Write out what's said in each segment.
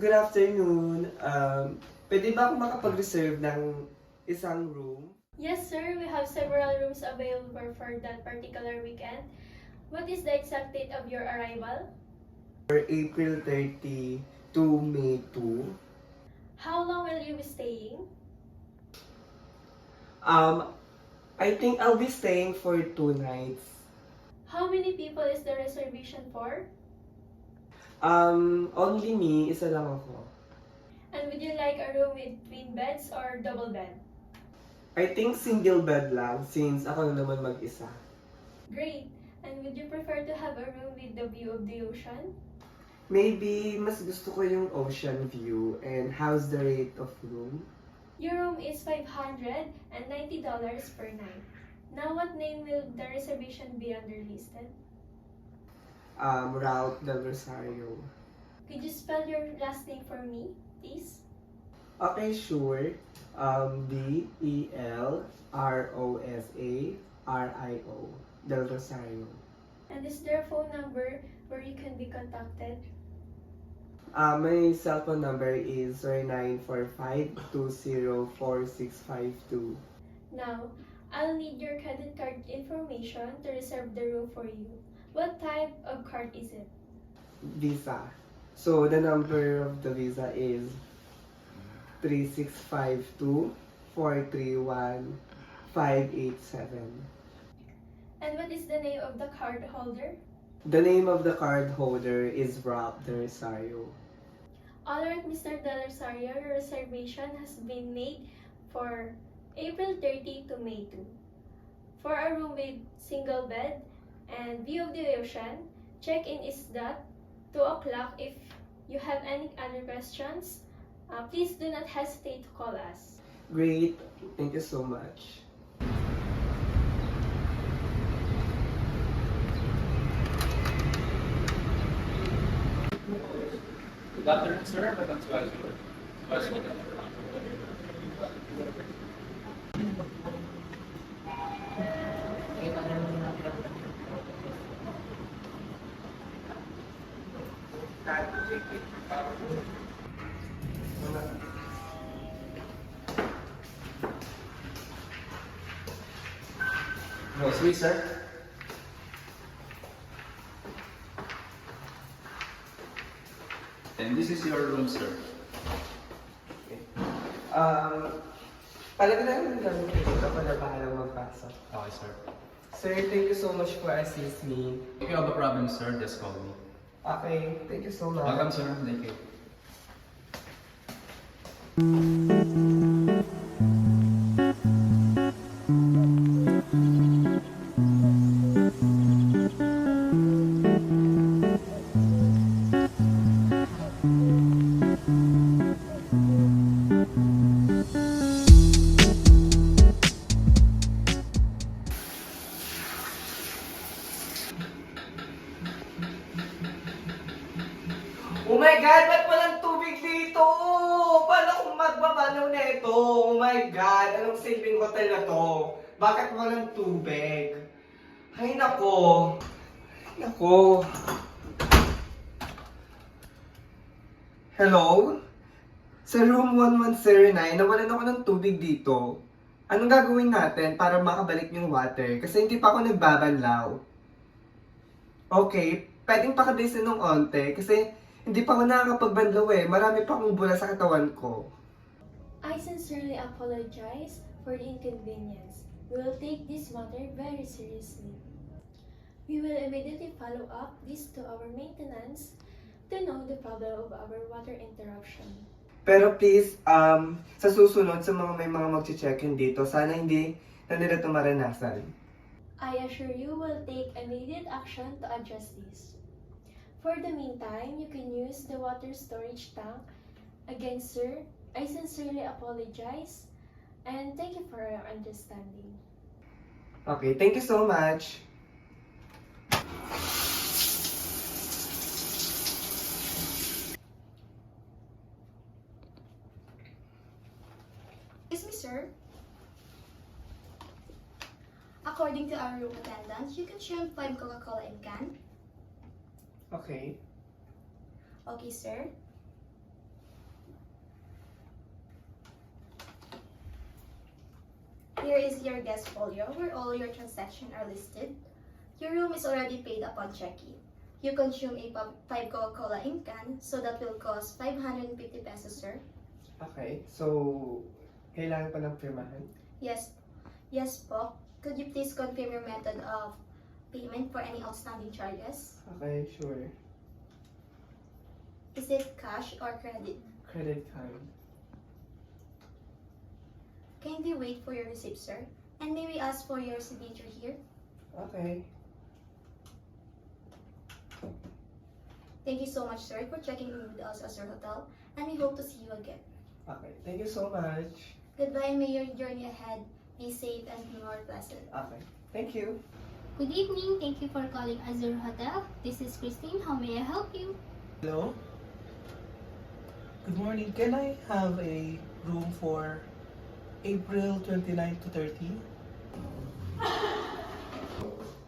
good afternoon. Pwede ba ako makapag-reserve ng isang room? Yes, sir. We have several rooms available for that particular weekend. What is the exact date of your arrival? For April 30 to May 2. How long will you be staying? I think I'll be staying for 2 nights. How many people is the reservation for? Only me, isa lang ako. And would you like a room with twin beds or double bed? I think single bed lang since ako na naman mag-isa. Great. And would you prefer to have a room with the view of the ocean? Maybe mas gusto ko yung ocean view. And how's the rate of room? Your room is $590 per night. Now, what name will the reservation be underlisted? Route del Rosario. Could you spell your last name for me, please? Okay, sure. DELROSARIO Del Rosario. And is there a phone number where you can be contacted? My cellphone number is 0945-204652. Now, I'll need your credit card information to reserve the room for you. What type of card is it? Visa. So the number of the visa is 3652-431-587. And what is the name of the card holder? The name of the card holder is Rob De Rosario. Alright, Mr. De Rosario, your reservation has been made for April 30 to May 2. For a room with single bed and view of the ocean, check-in is that 2 o'clock. If you have any other questions, please do not hesitate to call us. Great. Thank you so much. Good afternoon, sir. Welcome to Azure. Grocery, sir. And this is your room, sir. Palagay lang ito ako na bahalang magpasok. Okay, sir. Sir, thank you so much for assist me. If you have a problem, sir, just call me. Okay, thank you so much. Welcome, sir. Thank you. Oh my God! Ba't walang tubig dito? Paano kung magbabanaw na ito? Oh my God! Anong silbing hotel na to? Bakit walang tubig? Ay nako! Nako! Hello? Sa room 1109, nawalan ako ng tubig dito. Anong gagawin natin para makabalik yung water? Kasi hindi pa ako nagbabanlaw. Okay, pwedeng pakabilisan ng onte kasi hindi pa ako nakakapagbanlaw eh. Marami pa akong bula sa katawan ko. I sincerely apologize for the inconvenience. We will take this matter very seriously. We will immediately follow up this to our maintenance to know the problem of our water interruption. Pero please, sa susunod sa mga may mga mag-check-in dito, sana hindi na nila ito maranasan. I assure you will take immediate action to address this. For the meantime, you can use the water storage tank. Again, sir, I sincerely apologize and thank you for your understanding. Okay, thank you so much. Excuse me, sir. According to our room attendant, you consume 5 Coca-Cola in can. Okay. Okay, sir. here is your guest folio where all your transactions are listed. Your room is already paid upon check-in. You consume a 5 Coca-Cola in can, so that will cost 550 pesos, sir. Okay, so kailangan pa ng pirmahan? Yes, yes po. Could you please confirm your method of payment for any outstanding charges? Okay, sure. Is it cash or credit? Credit card. Kindly wait for your receipt, sir. And may we ask for your signature here? Okay. Thank you so much, sir, for checking in with us as your hotel, and we hope to see you again. Okay, thank you so much. Goodbye, and may your journey ahead be safe and more pleasant. Okay, thank you. Good evening. Thank you for calling Azure Hotel. This is Christine. How may I help you? Hello? Good morning. Can I have a room for April 29 to 30?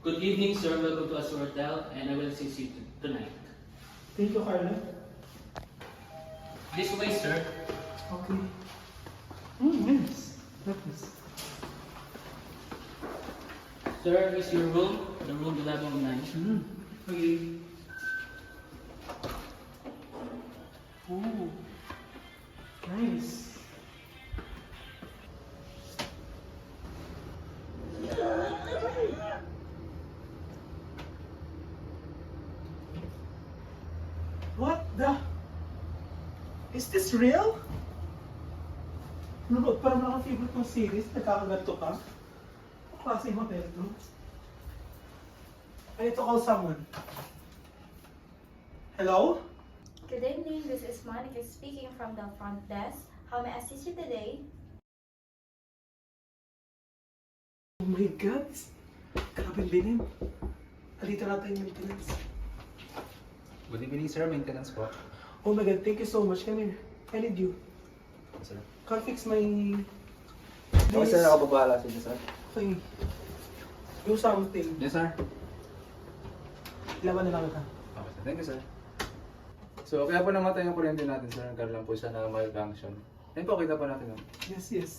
Good evening, sir. Welcome to Azure Hotel, and I will assist you tonight. Thank you, Carla. This way, sir. Okay. Nice. Nice. Sir, is your room, the room 1109. Okay. Oh. Nice. What the? Is this real? Ano ba? Parang naka-favorite ng series, nagkakaganto ka? Ano klaseng hotel to? I need to call someone. Hello? Good evening, this is Monica speaking from the front desk. How may I assist you today? Oh my God! Grabe din. Halita natin yung maintenance. Good evening, sir. Maintenance po. Oh my God, thank you so much. Come here. I need you. Sir. Can't fix my... Okay, sir. Ako babahala sa inyo, sir. Okay. Do something. Yes, sir. Laban na lang ka. Okay, sir. Thank you, sir. So, kaya po namatay yung kuryente natin, sir. Nagkaroon lang po siya na malfunction. Yan po, kita po natin. Yes, yes.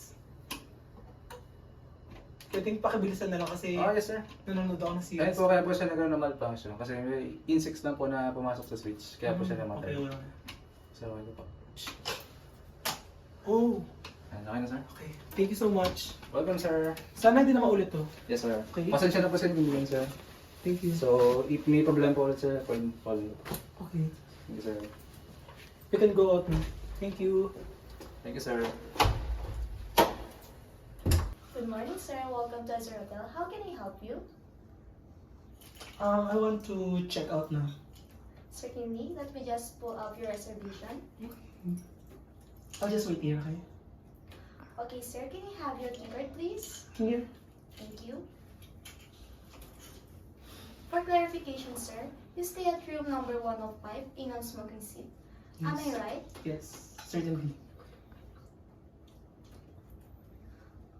Pwedeng pakibilisan na lang kasi Oh, yes, sir. nanonood ako ng Ayun series. po, kaya po siya nagkaroon ng malfunction. Kasi may insects lang po na pumasok sa switch. Kaya po siya namatay. Okay, wala. So, ano po. Oh, Ayan, okay na, sir. okay. Thank you so much. Welcome, sir. Sana hindi na maulit to. Yes, sir. Okay. Pasensya na po sa inyo, sir. Thank you. So, if may problem po ulit, sir, call me. Okay. Thank you, sir. You can go out now. Thank you. Thank you, sir. Good morning, sir. Welcome to Azure Hotel. How can I help you? I want to check out now. Certainly, let me just pull up your reservation. I'll just wait here, okay? Okay, sir, can I have your key card, please? Here. Thank you. For clarification, sir, you stay at room number 105 in non-smoking seat. Am I Yes. right? Yes, certainly.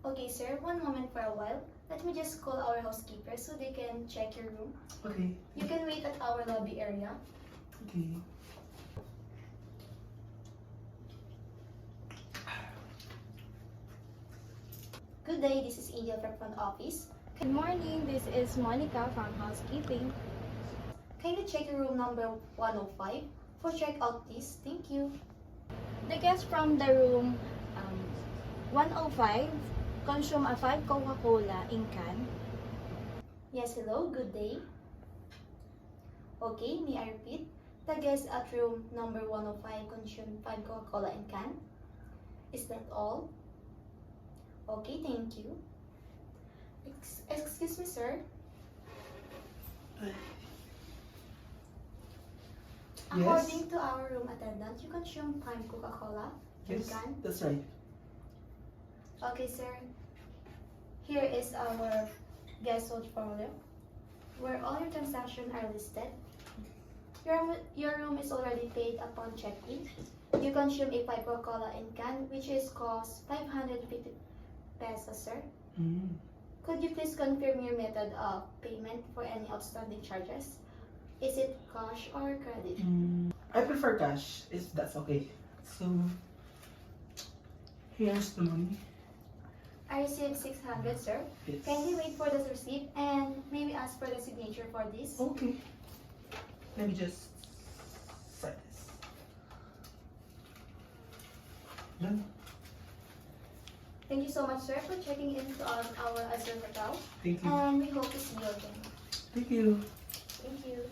Okay, sir, one moment for a while. Let me just call our housekeeper so they can check your room. Okay. You can wait at our lobby area. Okay. Good day, this is Angel from front office. Good morning, this is Monica from housekeeping. Can you check your room number 105 for checkout, please? Thank you. The guest from the room 105 consume a 5 Coca-Cola in can. Yes, hello, good day. Okay, may I repeat? The guest at room number 105 consumed 5 Coca-Cola in can. Is that all? Okay, thank you. Excuse me, sir. Yes? According to our room attendant, you consume 5 Coca-Cola in Yes, can. that's right. Okay, sir. Here is our guest folio, where all your transactions are listed. Your room is already paid upon check-in. You consume a 5 Coca-Cola in can, which is cost 550 pesos, sir. Mm. Could you please confirm your method of payment for any outstanding charges? Is it cash or credit? I prefer cash, if that's okay. So, here's the money. I received 600, sir. It's... Kindly wait for the receipt and may we ask for the signature for this? Okay. Let me just sign this. Done. Thank you so much, sir, for checking in to our Azure Hotel. Thank you. And we hope to see you again. Thank you. Thank you.